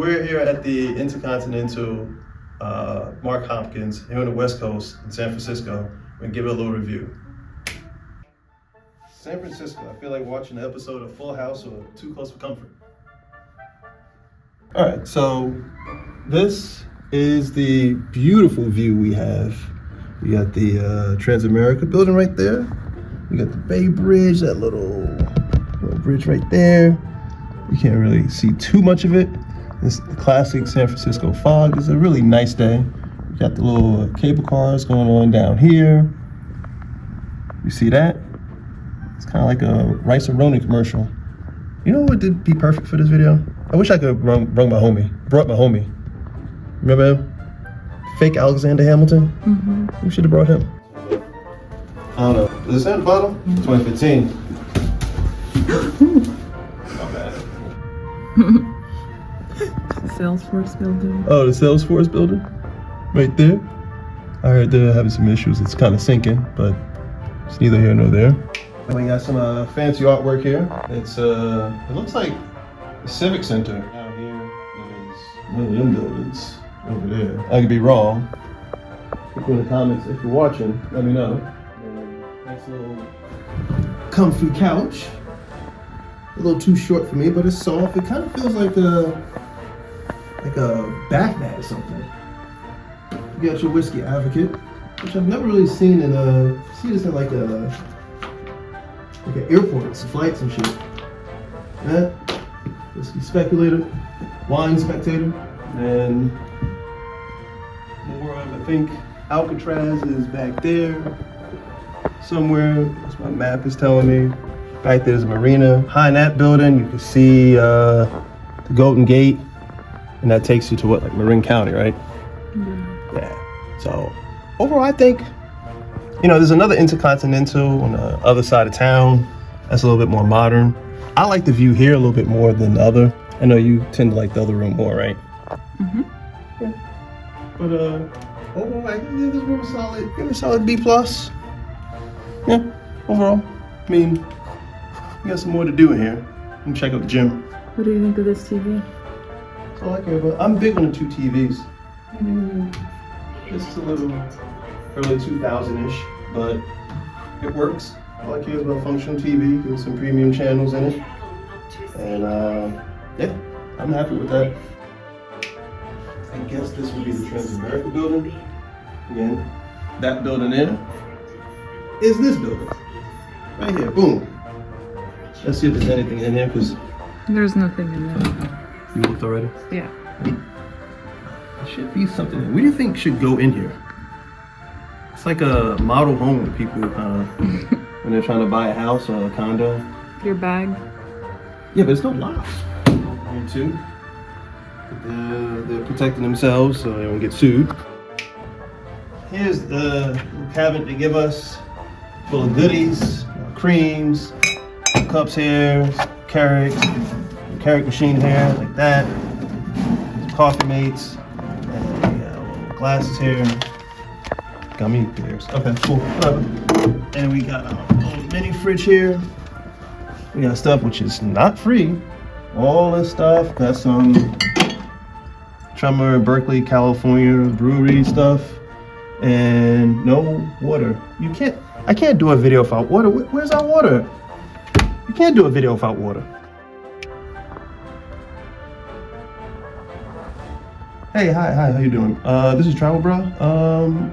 We're here at the Intercontinental Mark Hopkins here on the West Coast in San Francisco. We're gonna give it a little review. San Francisco, I feel like watching an episode of Full House or Too Close for Comfort. All right, so this is the beautiful view we have. We got the Transamerica building right there. We got the Bay Bridge, that little bridge right there. You can't really see too much of it. This classic San Francisco fog. It's a really nice day. We got the little cable cars going on down here. You see that? It's kind of like a Rice-A-Roni commercial. You know what would be perfect for this video? I wish I could have brought my homie. Remember him? Fake Alexander Hamilton? Mm-hmm. We should have brought him. I don't know. Does it say at the bottom? 2015. Not bad. Salesforce building. Oh, the Salesforce building? Right there? I heard they're having some issues. It's kind of sinking, but it's neither here nor there. And we got some fancy artwork here. It's it looks like the Civic Center. Down here is one of them buildings over there. I could be wrong. Put in the comments if you're watching, let me know. Nice little comfy couch. A little too short for me, but it's soft. It kind of feels like a bath mat or something. You got your whiskey advocate, which I've never really seen in see this in like an airport, flights and shit. That whiskey speculator, wine spectator, and more of, I think Alcatraz is back there somewhere. That's what my map is telling me. Back there's a marina. Behind that building, you can see the Golden Gate, and that takes you to what, like Marin County, right? Yeah. So overall, I think, there's another Intercontinental on the other side of town. That's a little bit more modern. I like the view here a little bit more than the other. I know you tend to like the other room more, right? Mm-hmm. Yeah. But overall, I give this room a solid. Give it a solid B+. Yeah. Overall, I mean, we got some more to do in here. Let me check out the gym. What do you think of this TV? That's all I care about. I'm big on the two TVs. This is a little early 2000-ish, but it works. All I care is about functional TV with some premium channels in it. And yeah, I'm happy with that. I guess this would be the Transamerica building. Again, that building there is this building. Right here, boom. Let's see if there's anything in there, because there's nothing in there. You looked already? Yeah. There should be something. What do you think should go in here? It's like a model home that people kind of, when they're trying to buy a house or a condo. Your bag? Yeah, but it's no locks. Here too. They're protecting themselves so they don't get sued. Here's the cabinet they give us, full of goodies, creams, cups here, Keurig machine here, like that. Some coffee mates, and we got little glasses here. Gummy bears. Okay, cool. Whatever. And we got a little mini fridge here. We got stuff which is not free. All this stuff. Got some Tremor, Berkeley, California brewery stuff. And no water. I can't do a video without water. Where's our water? You can't do a video without water. Hey, hi, how you doing? This is Travel Bro.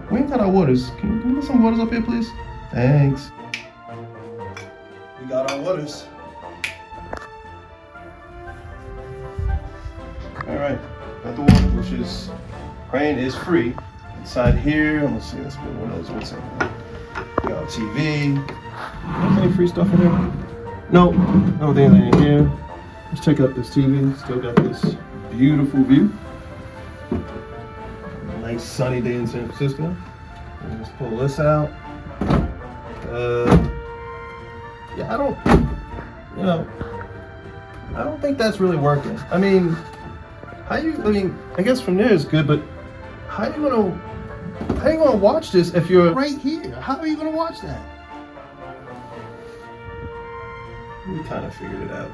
We ain't got our waters. Can we get some waters up here, please? Thanks. We got our waters. All right, got the water, which is, praying is free. Inside here, let's see, let's put one of those. What's in here? We got TV. Is any free stuff in here? No, nothing in here. Let's check out this TV. Still got this beautiful view. Nice sunny day in San Francisco. Let's pull this out. Yeah, I don't think that's really working. I mean, I guess from there it's good, but how are you gonna watch this if you're right here? How are you gonna watch that? We kind of figured it out.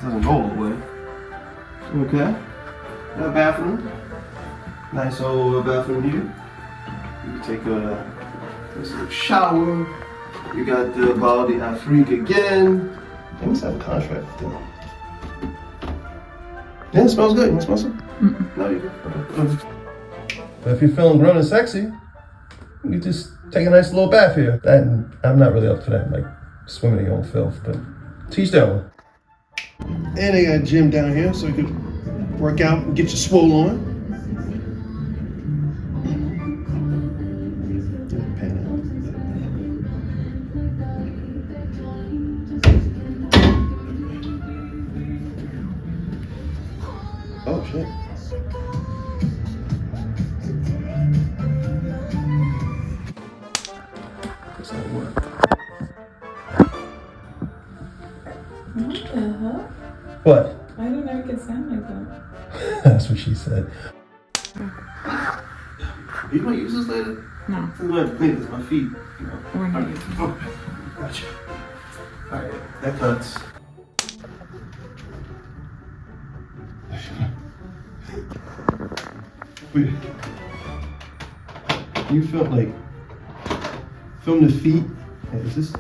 doesn't go all the way. Okay. Got a bathroom. Nice old bathroom here. You can take a nice little shower. You got the Baldi Afrique again. Let me have a contract with them. Yeah, it smells good. You smell some? No, you good. Okay. But if you're feeling grown and sexy, you just take a nice little bath here. I'm not really up for that, like swimming in your own filth, but teach their own. And they got a gym down here so you can work out and get your swole on. Oh shit. That's not work. What the hell? What? I didn't know it could sound like that. That's what she said. You gonna use this later? No. I'm gonna have to clean this, my feet. You know. We're not Okay. using it. Okay. Gotcha. Alright, that cuts. Wait. You felt like film the feet. Hey, is this